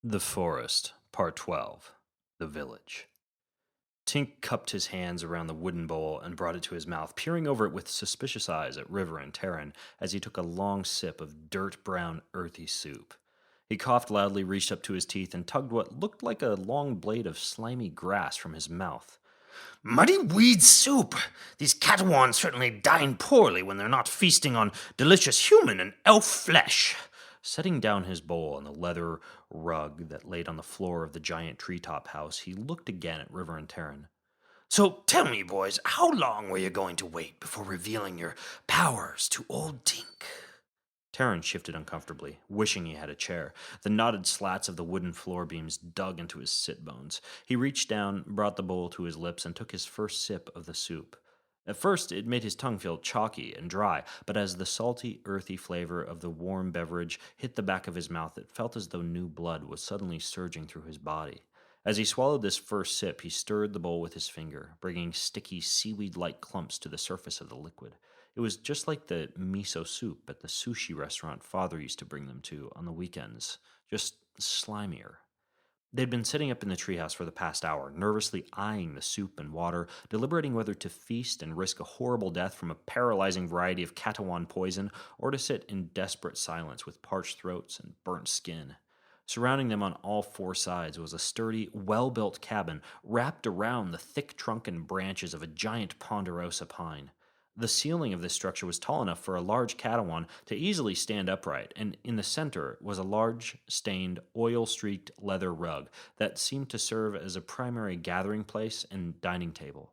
The Forest, Part 12. The Village. Tink cupped his hands around the wooden bowl and brought it to his mouth, peering over it with suspicious eyes at River and Terran as he took a long sip of dirt-brown, earthy soup. He coughed loudly, reached up to his teeth, and tugged what looked like a long blade of slimy grass from his mouth. Muddy weed soup! These Catawans certainly dine poorly when they're not feasting on delicious human and elf flesh. Setting down his bowl on the leather rug that laid on the floor of the giant treetop house, he looked again at River and Terran. So tell me, boys, how long were you going to wait before revealing your powers to old Tink? Terran shifted uncomfortably, wishing he had a chair. The knotted slats of the wooden floor beams dug into his sit bones. He reached down, brought the bowl to his lips, and took his first sip of the soup. At first, it made his tongue feel chalky and dry, but as the salty, earthy flavor of the warm beverage hit the back of his mouth, it felt as though new blood was suddenly surging through his body. As he swallowed this first sip, he stirred the bowl with his finger, bringing sticky, seaweed-like clumps to the surface of the liquid. It was just like the miso soup at the sushi restaurant Father used to bring them to on the weekends, just slimier. They'd been sitting up in the treehouse for the past hour, nervously eyeing the soup and water, deliberating whether to feast and risk a horrible death from a paralyzing variety of Catawan poison, or to sit in desperate silence with parched throats and burnt skin. Surrounding them on all four sides was a sturdy, well-built cabin wrapped around the thick trunk and branches of a giant ponderosa pine. The ceiling of this structure was tall enough for a large Catawan to easily stand upright, and in the center was a large, stained, oil-streaked leather rug that seemed to serve as a primary gathering place and dining table.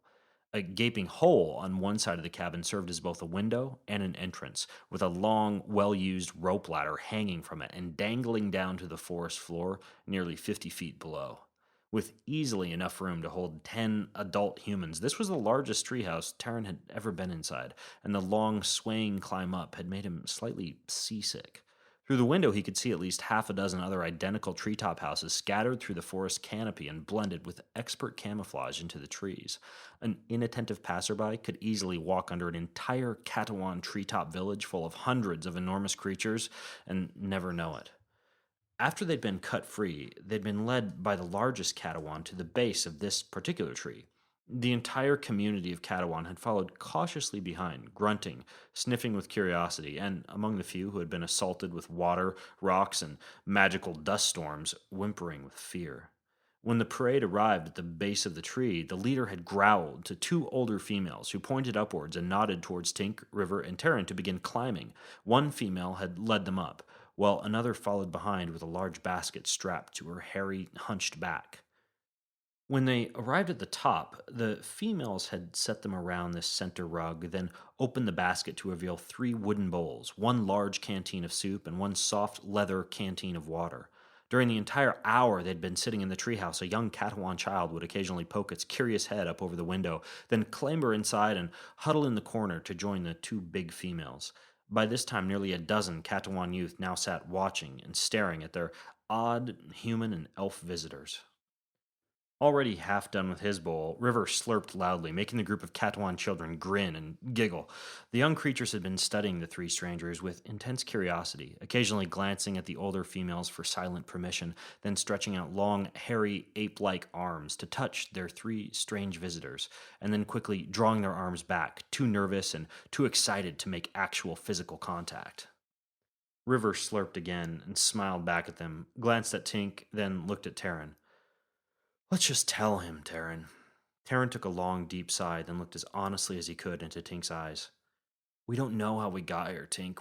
A gaping hole on one side of the cabin served as both a window and an entrance, with a long, well-used rope ladder hanging from it and dangling down to the forest floor nearly 50 feet below. With easily enough room to hold 10 adult humans, this was the largest treehouse Terran had ever been inside, and the long, swaying climb up had made him slightly seasick. Through the window, he could see at least half a dozen other identical treetop houses scattered through the forest canopy and blended with expert camouflage into the trees. An inattentive passerby could easily walk under an entire Catawan treetop village full of hundreds of enormous creatures and never know it. After they'd been cut free, they'd been led by the largest Catawan to the base of this particular tree. The entire community of Catawan had followed cautiously behind, grunting, sniffing with curiosity, and among the few who had been assaulted with water, rocks, and magical dust storms, whimpering with fear. When the parade arrived at the base of the tree, the leader had growled to two older females who pointed upwards and nodded towards Tink, River, and Terran to begin climbing. One female had led them up, while another followed behind with a large basket strapped to her hairy, hunched back. When they arrived at the top, the females had set them around this center rug, then opened the basket to reveal three wooden bowls, one large canteen of soup, and one soft leather canteen of water. During the entire hour they'd been sitting in the treehouse, a young Catawan child would occasionally poke its curious head up over the window, then clamber inside and huddle in the corner to join the two big females. By this time, nearly a dozen Catawan youth now sat watching and staring at their odd human and elf visitors. Already half done with his bowl, River slurped loudly, making the group of Catawan children grin and giggle. The young creatures had been studying the three strangers with intense curiosity, occasionally glancing at the older females for silent permission, then stretching out long, hairy, ape-like arms to touch their three strange visitors, and then quickly drawing their arms back, too nervous and too excited to make actual physical contact. River slurped again and smiled back at them, glanced at Tink, then looked at Terran. Let's just tell him, Terran. Terran took a long, deep sigh, then looked as honestly as he could into Tink's eyes. We don't know how we got here, Tink.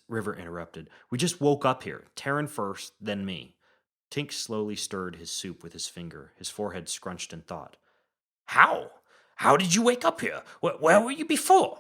River interrupted. We just woke up here. Terran first, then me. Tink slowly stirred his soup with his finger, his forehead scrunched in thought. How? How did you wake up here? Where were you before?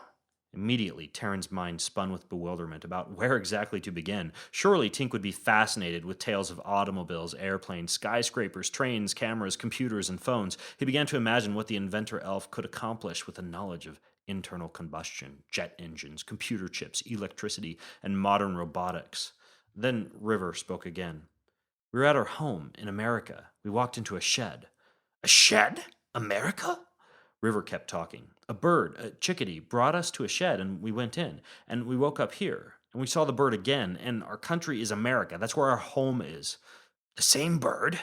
Immediately, Terran's mind spun with bewilderment about where exactly to begin. Surely Tink would be fascinated with tales of automobiles, airplanes, skyscrapers, trains, cameras, computers, and phones. He began to imagine what the inventor elf could accomplish with a knowledge of internal combustion, jet engines, computer chips, electricity, and modern robotics. Then River spoke again. We were at our home in America. We walked into a shed. A shed? America? River kept talking. A bird, a chickadee, brought us to a shed and we went in. And we woke up here. And we saw the bird again. And our country is America. That's where our home is. The same bird?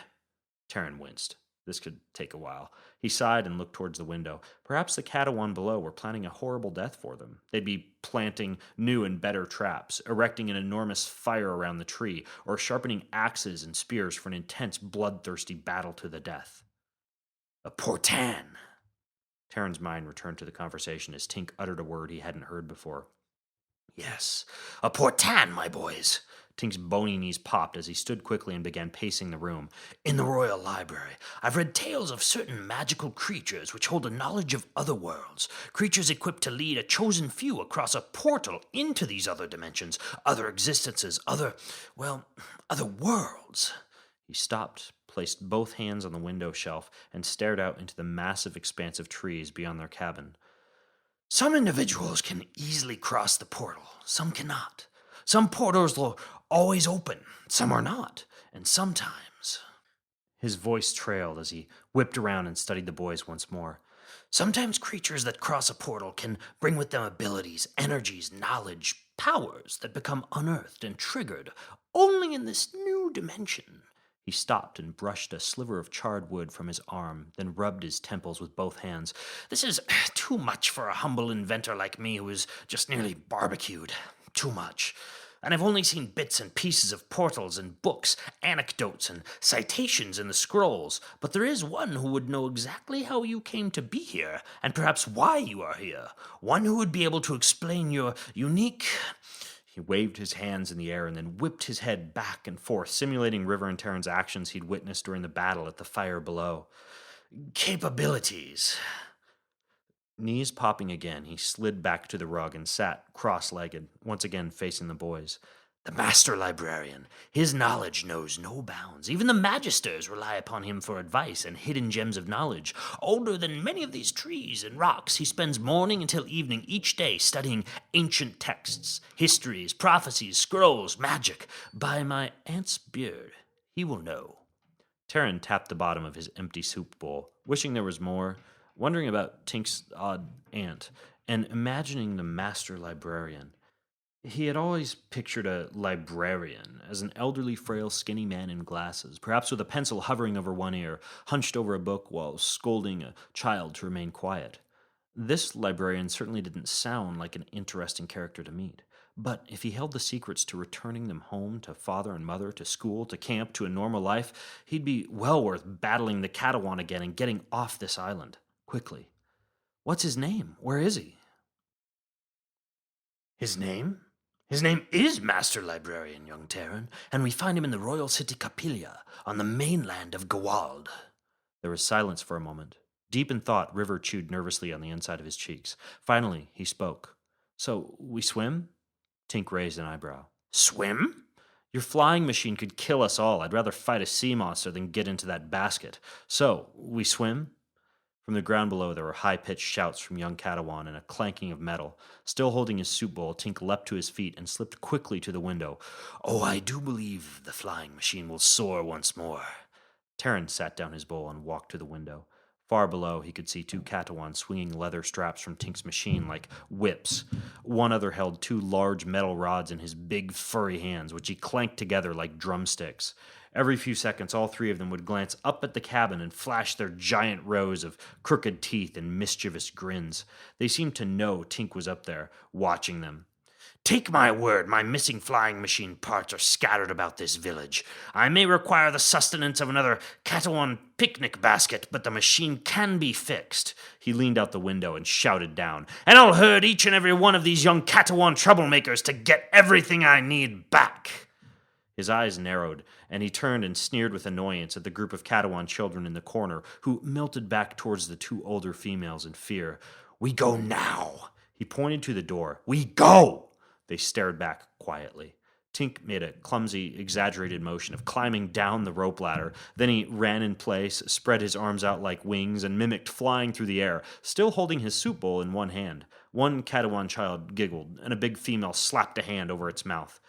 Terran winced. This could take a while. He sighed and looked towards the window. Perhaps the Katawan below were planning a horrible death for them. They'd be planting new and better traps, erecting an enormous fire around the tree, or sharpening axes and spears for an intense, bloodthirsty battle to the death. A Portan. Terran's mind returned to the conversation as Tink uttered a word he hadn't heard before. Yes, a Portan, my boys. Tink's bony knees popped as he stood quickly and began pacing the room. In the Royal Library, I've read tales of certain magical creatures which hold a knowledge of other worlds, creatures equipped to lead a chosen few across a portal into these other dimensions, other existences, other worlds. He stopped, placed both hands on the window shelf, and stared out into the massive expanse of trees beyond their cabin. Some individuals can easily cross the portal, some cannot. Some portals are always open, some are not, and sometimes... His voice trailed as he whipped around and studied the boys once more. Sometimes creatures that cross a portal can bring with them abilities, energies, knowledge, powers that become unearthed and triggered only in this new dimension. He stopped and brushed a sliver of charred wood from his arm, then rubbed his temples with both hands. This is too much for a humble inventor like me who is just nearly barbecued. Too much. And I've only seen bits and pieces of portals and books, anecdotes and citations in the scrolls, but there is one who would know exactly how you came to be here, and perhaps why you are here. One who would be able to explain your unique... He waved his hands in the air and then whipped his head back and forth, simulating River and Terran's actions he'd witnessed during the battle at the fire below. Capabilities. Knees popping again, he slid back to the rug and sat cross-legged, once again facing the boys. The Master Librarian. His knowledge knows no bounds. Even the Magisters rely upon him for advice and hidden gems of knowledge. Older than many of these trees and rocks, he spends morning until evening each day studying ancient texts, histories, prophecies, scrolls, magic. By my aunt's beard, he will know. Terran tapped the bottom of his empty soup bowl, wishing there was more, wondering about Tink's odd aunt, and imagining the Master Librarian. He had always pictured a librarian as an elderly, frail, skinny man in glasses, perhaps with a pencil hovering over one ear, hunched over a book while scolding a child to remain quiet. This librarian certainly didn't sound like an interesting character to meet. But if he held the secrets to returning them home, to father and mother, to school, to camp, to a normal life, he'd be well worth battling the Katawan again and getting off this island. Quickly. What's his name? Where is he? His name? His name is Master Librarian, young Terran, and we find him in the royal city Capilia, on the mainland of Gawald. There was silence for a moment. Deep in thought, River chewed nervously on the inside of his cheeks. Finally, he spoke. So, we swim? Tink raised an eyebrow. Swim? Your flying machine could kill us all. I'd rather fight a sea monster than get into that basket. So, we swim? From the ground below, there were high-pitched shouts from young Katawan and a clanking of metal. Still holding his soup bowl, Tink leapt to his feet and slipped quickly to the window. Oh, I do believe the flying machine will soar once more. Terran sat down his bowl and walked to the window. Far below, he could see two Katawan swinging leather straps from Tink's machine like whips. One other held two large metal rods in his big, furry hands, which he clanked together like drumsticks. Every few seconds, all three of them would glance up at the cabin and flash their giant rows of crooked teeth and mischievous grins. They seemed to know Tink was up there, watching them. Take my word, my missing flying machine parts are scattered about this village. I may require the sustenance of another Katawan picnic basket, but the machine can be fixed. He leaned out the window and shouted down. And I'll herd each and every one of these young Katawan troublemakers to get everything I need back. His eyes narrowed, and he turned and sneered with annoyance at the group of Katawan children in the corner, who melted back towards the two older females in fear. We go now. He pointed to the door. We go! They stared back quietly. Tink made a clumsy, exaggerated motion of climbing down the rope ladder. Then he ran in place, spread his arms out like wings, and mimicked flying through the air, still holding his soup bowl in one hand. One Katawan child giggled, and a big female slapped a hand over its mouth.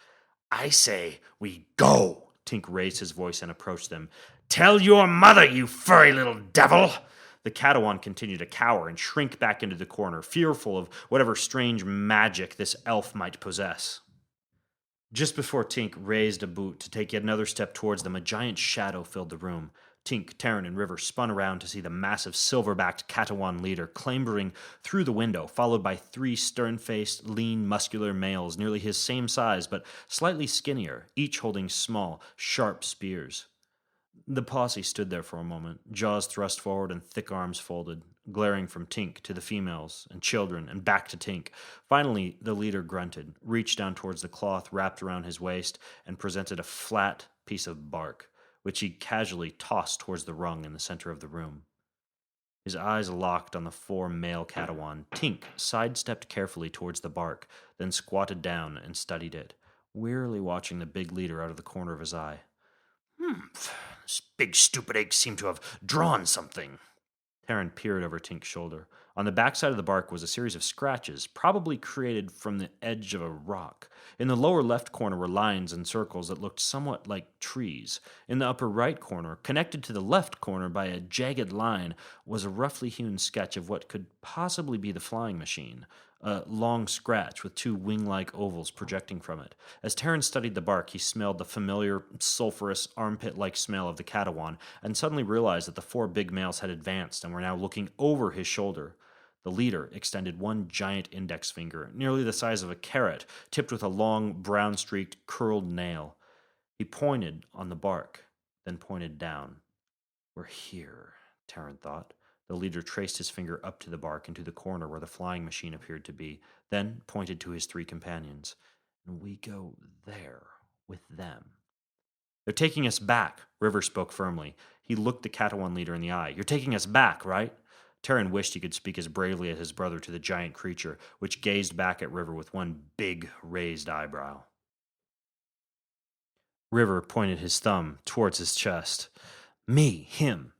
I say, we go! Tink raised his voice and approached them. Tell your mother, you furry little devil! The Katawan continued to cower and shrink back into the corner, fearful of whatever strange magic this elf might possess. Just before Tink raised a boot to take yet another step towards them, a giant shadow filled the room. Tink, Terran, and River spun around to see the massive silver-backed Katawan leader clambering through the window, followed by three stern-faced, lean, muscular males nearly his same size but slightly skinnier, each holding small, sharp spears. The posse stood there for a moment, jaws thrust forward and thick arms folded, glaring from Tink to the females and children and back to Tink. Finally, the leader grunted, reached down towards the cloth wrapped around his waist, and presented a flat piece of bark, which he casually tossed towards the rung in the center of the room. His eyes locked on the four male Katawan. Tink sidestepped carefully towards the bark, then squatted down and studied it, wearily watching the big leader out of the corner of his eye. This big stupid egg seemed to have drawn something. Terran peered over Tink's shoulder. On the backside of the bark was a series of scratches, probably created from the edge of a rock. In the lower left corner were lines and circles that looked somewhat like trees. In the upper right corner, connected to the left corner by a jagged line, was a roughly hewn sketch of what could possibly be the flying machine. A long scratch with two wing-like ovals projecting from it. As Terran studied the bark, he smelled the familiar, sulphurous, armpit-like smell of the Katawan, and suddenly realized that the four big males had advanced and were now looking over his shoulder. The leader extended one giant index finger, nearly the size of a carrot, tipped with a long, brown-streaked, curled nail. He pointed on the bark, then pointed down. "We're here," Terran thought. The leader traced his finger up to the bark and to the corner where the flying machine appeared to be, then pointed to his three companions. "And we go there, with them." "They're taking us back," River spoke firmly. He looked the Katawan leader in the eye. "You're taking us back, right?" Terran wished he could speak as bravely as his brother to the giant creature, which gazed back at River with one big, raised eyebrow. River pointed his thumb towards his chest. "Me, him.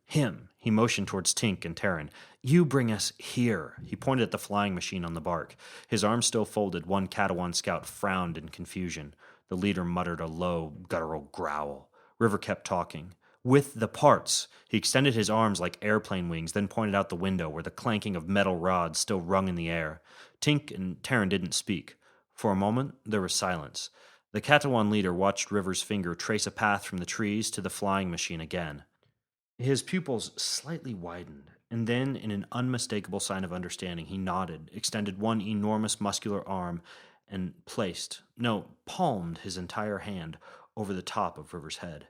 He motioned towards Tink and Terran. "You bring us here." He pointed at the flying machine on the bark. His arms still folded, one Katawan scout frowned in confusion. The leader muttered a low, guttural growl. River kept talking. "With the parts." He extended his arms like airplane wings, then pointed out the window where the clanking of metal rods still rung in the air. Tink and Terran didn't speak. For a moment, there was silence. The Katawan leader watched River's finger trace a path from the trees to the flying machine again. His pupils slightly widened, and then, in an unmistakable sign of understanding, he nodded, extended one enormous muscular arm, and palmed his entire hand over the top of River's head.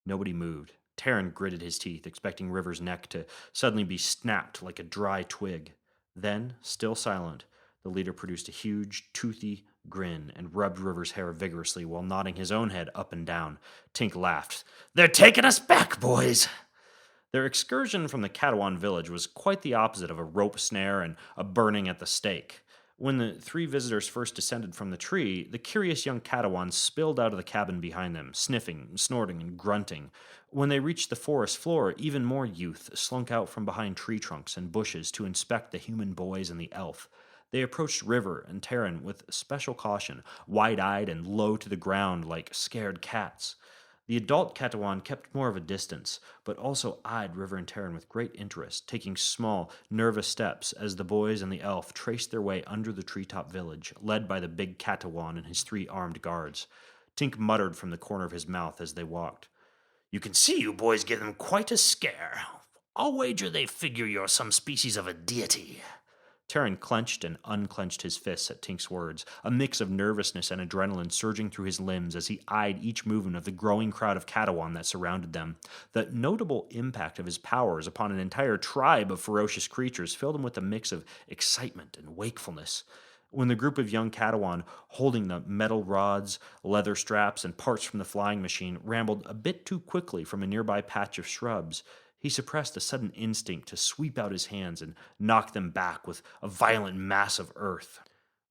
Nobody moved. Terran gritted his teeth, expecting River's neck to suddenly be snapped like a dry twig. Then, still silent, the leader produced a huge, toothy grin and rubbed River's hair vigorously while nodding his own head up and down. Tink laughed. "They're taking us back, boys!" Their excursion from the Katawan village was quite the opposite of a rope snare and a burning at the stake. When the three visitors first descended from the tree, the curious young Katawan spilled out of the cabin behind them, sniffing, snorting, and grunting. When they reached the forest floor, even more youth slunk out from behind tree trunks and bushes to inspect the human boys and the elf. They approached River and Terran with special caution, wide-eyed and low to the ground like scared cats. The adult Katawan kept more of a distance, but also eyed River and Terran with great interest, taking small, nervous steps as the boys and the elf traced their way under the treetop village, led by the big Katawan and his three armed guards. Tink muttered from the corner of his mouth as they walked. "You can see you boys give them quite a scare. I'll wager they figure you're some species of a deity." Terran clenched and unclenched his fists at Tink's words, a mix of nervousness and adrenaline surging through his limbs as he eyed each movement of the growing crowd of Katawan that surrounded them. The notable impact of his powers upon an entire tribe of ferocious creatures filled him with a mix of excitement and wakefulness. When the group of young Katawan, holding the metal rods, leather straps, and parts from the flying machine, rambled a bit too quickly from a nearby patch of shrubs, he suppressed a sudden instinct to sweep out his hands and knock them back with a violent mass of earth.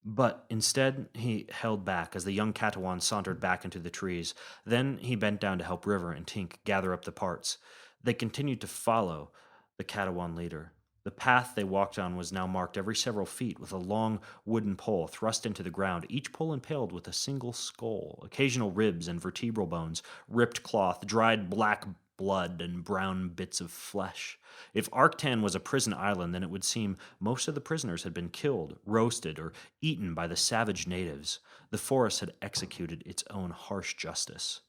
But instead, he held back as the young Katawan sauntered back into the trees. Then he bent down to help River and Tink gather up the parts. They continued to follow the Katawan leader. The path they walked on was now marked every several feet with a long wooden pole thrust into the ground, each pole impaled with a single skull, occasional ribs and vertebral bones, ripped cloth, dried black blood and brown bits of flesh. If Arctan was a prison island, then it would seem most of the prisoners had been killed, roasted, or eaten by the savage natives. The forest had executed its own harsh justice.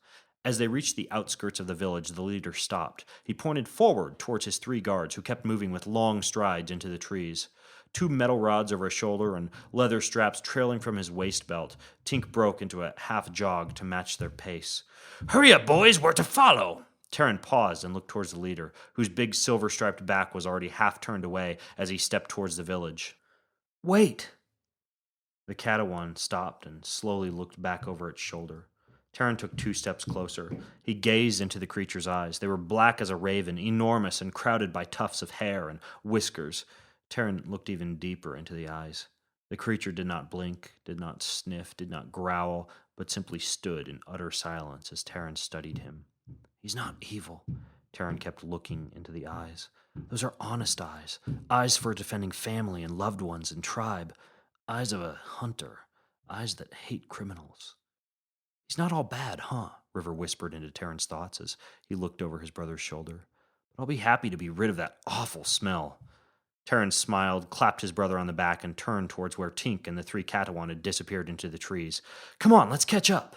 As they reached the outskirts of the village, the leader stopped. He pointed forward towards his 3 guards, who kept moving with long strides into the trees. 2 metal rods over his shoulder and leather straps trailing from his waist belt, Tink broke into a half jog to match their pace. Hurry up, boys, we're to follow. Terran paused and looked towards the leader, whose big silver-striped back was already half turned away as he stepped towards the village. Wait. The Catalan stopped and slowly looked back over its shoulder. Terran took 2 steps closer. He gazed into the creature's eyes. They were black as a raven, enormous and crowded by tufts of hair and whiskers. Terran looked even deeper into the eyes. The creature did not blink, did not sniff, did not growl, but simply stood in utter silence as Terran studied him. He's not evil. Terran kept looking into the eyes. Those are honest eyes. Eyes for defending family and loved ones and tribe. Eyes of a hunter. Eyes that hate criminals. He's not all bad, huh? River whispered into Terran's thoughts as he looked over his brother's shoulder. But I'll be happy to be rid of that awful smell. Terran smiled, clapped his brother on the back, and turned towards where Tink and the 3 Catalan had disappeared into the trees. Come on, let's catch up.